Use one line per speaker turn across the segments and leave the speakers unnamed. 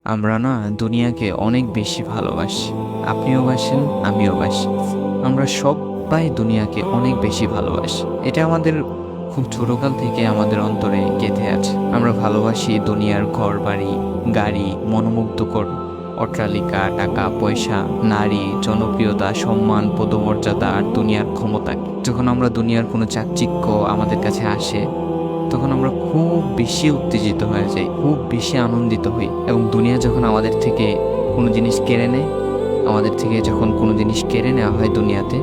আমরা না দুনিয়াকে অনেক বেশি ভালোবাসি। আপনিও বাসেন, আমিও বাসি। আমরা সবাই দুনিয়াকে অনেক বেশি ভালোবাসি। এটা আমাদের খুব ছোটকাল থেকে আমাদের অন্তরে গেঁথে আছে। আমরা ভালোবাসি দুনিয়ার ঘরবাড়ি, গাড়ি, মনোমুগ্ধকর অট্টালিকা, টাকা পয়সা, নারী, জনপ্রিয়তা, সম্মান, পদমর্যাদা আর দুনিয়ার ক্ষমতা। যখন আমরা দুনিয়ার কোনো চাকচিক্য আমাদের কাছে আসে, তখন আমরা খুব বেশি উত্তেজিত হয়ে যাই, খুব বেশি আনন্দিত হই। এবং দুনিয়া যখন আমাদের থেকে কোনো জিনিস কেড়ে নেয়, আমাদের থেকে যখন কোনো জিনিস কেড়ে নেওয়া হয় দুনিয়াতে,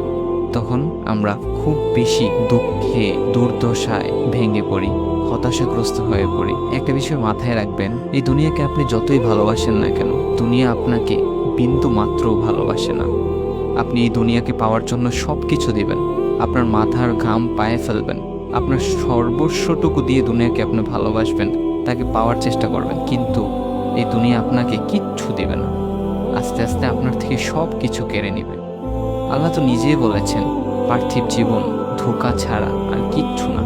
তখন আমরা খুব বেশি দুঃখে, দুর্দশায় ভেঙে পড়ি, হতাশাগ্রস্ত হয়ে পড়ি। একটা বিষয় মাথায় রাখবেন, এই দুনিয়াকে আপনি যতই ভালোবাসেন না কেন, দুনিয়া আপনাকে বিন্দু মাত্রও ভালোবাসে না। আপনি এই দুনিয়াকে পাওয়ার জন্য সব কিছু দিবেন, আপনার মাথার ঘাম পায়ে ফেলবেন, আপনার সর্বস্বটুকু দিয়ে দুনিয়াকে আপনি ভালোবাসবেন, তাকে পাওয়ার চেষ্টা করবেন, কিন্তু এই দুনিয়া আপনাকে কিচ্ছু দিবে না। আস্তে আস্তে আপনার থেকে সব কিছু কেড়ে নেবে। আল্লাহ তো নিজেই বলেছেন, পার্থিব জীবন ধোঁকা ছাড়া আর কিচ্ছু না,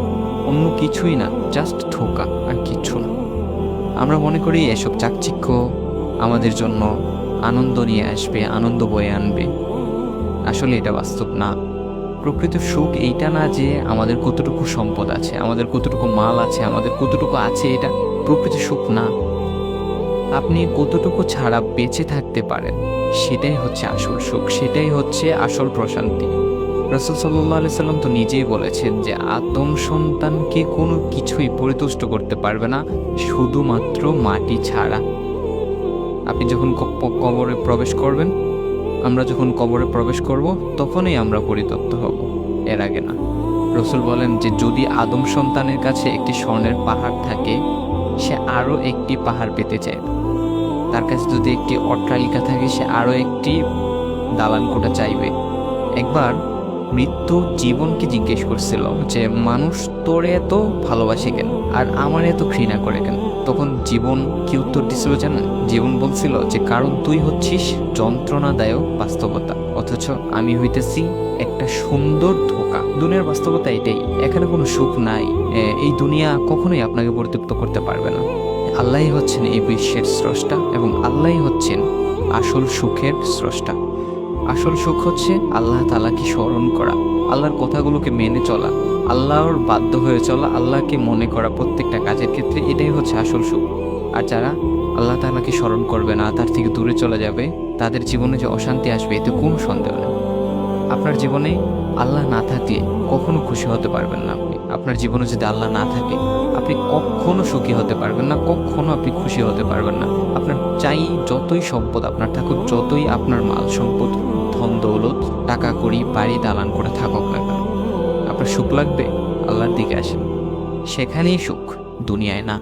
অন্য কিছুই না, জাস্ট ধোঁকা আর কিচ্ছু না। আমরা মনে করি এসব চাকচিক্য আমাদের জন্য আনন্দ নিয়ে আসবে, আনন্দ বয়ে আনবে। আসলে এটা বাস্তব না। প্রকৃত সুখ এইটা না যে আমাদের কতটুকু সম্পদ আছে, আমাদের কতটুকু মাল আছে, আমাদের কতটুকু আছে, এটা প্রকৃত সুখ না। আপনি কতটুকু ছাড়া বেঁচে থাকতে পারেন, সেটাই হচ্ছে আসল সুখ, সেটাই হচ্ছে আসল প্রশান্তি। রাসূল সাল্লাল্লাহু আলাইহি সাল্লাম তো নিজেই বলেছেন যে আদম সন্তানকে কোনো কিছুই পরিতুষ্ট করতে পারবে না, শুধুমাত্র মাটি ছাড়া। আপনি যখন কবরে প্রবেশ করবেন, আমরা যখন কবরে প্রবেশ করব, তখনই আমরা পরিতপ্ত হব, এর আগে না। রাসূল বলেন যে যদি আদম সন্তানের কাছে একটি স্বর্ণের পাহাড় থাকে, সে আরও একটি পাহাড় পেতে চায়। তার কাছে যদি একটি অট্টালিকা থাকে, সে আরও একটি দালান কোঠা চাইবে। একবার মৃত্যু জীবনকে জিজ্ঞেস করছিল যে মানুষ তোরে এত ভালোবাসে কেন আর আমার এত ঘৃণা করে কেন? তখন জীবন কি উত্তর দিছিল জানেন? জীবন বলছিল যে কারণ তুই হচ্ছিস যন্ত্রণাদায়ক বাস্তবতা, অথচ আমি হইতেছি একটা সুন্দর ধোঁকা। দুনিয়ার বাস্তবতা এটাই, এখানে কোনো সুখ নাই। এই দুনিয়া কখনোই আপনাকে পরিতৃপ্ত করতে পারবে না। আল্লাহই হচ্ছেন এই বিশ্বের স্রষ্টা এবং আল্লাহই হচ্ছেন আসল সুখের স্রষ্টা। আসল সুখ হচ্ছে আল্লাহ তাআলাকে স্মরণ করা, আল্লাহর কথাগুলোকে মেনে চলা, আল্লাহর বাধ্য হয়ে চলা, আল্লাহকে মনে করা প্রত্যেকটা কাজের ক্ষেত্রে, এটাই হচ্ছে আসল সুখ। আর যারা আল্লাহ তাআলাকে স্মরণ করবে না, তার থেকে দূরে চলে যাবে, তাদের জীবনে যে অশান্তি আসবে এতে কোনো সন্দেহ নেই। আপনার জীবনে আল্লাহ না থাকলে কখনো খুশি হতে পারবেন না। আপনার জীবনে যদি আল্লাহ না থাকে, আপনি কখনো সুখী হতে পারবেন না, কখনো আপনি খুশি হতে পারবেন না। আপনার চাই যতই সম্পদ আপনার থাকুক, যতই আপনার মাল সম্পদ, ধন দৌলত, টাকা কড়ি, বাড়ি দালান করে থাকুক না কেন, আপনার সুখ লাগবে, আল্লাহর দিকে আসেন, সেখানেই সুখ, দুনিয়ায় না।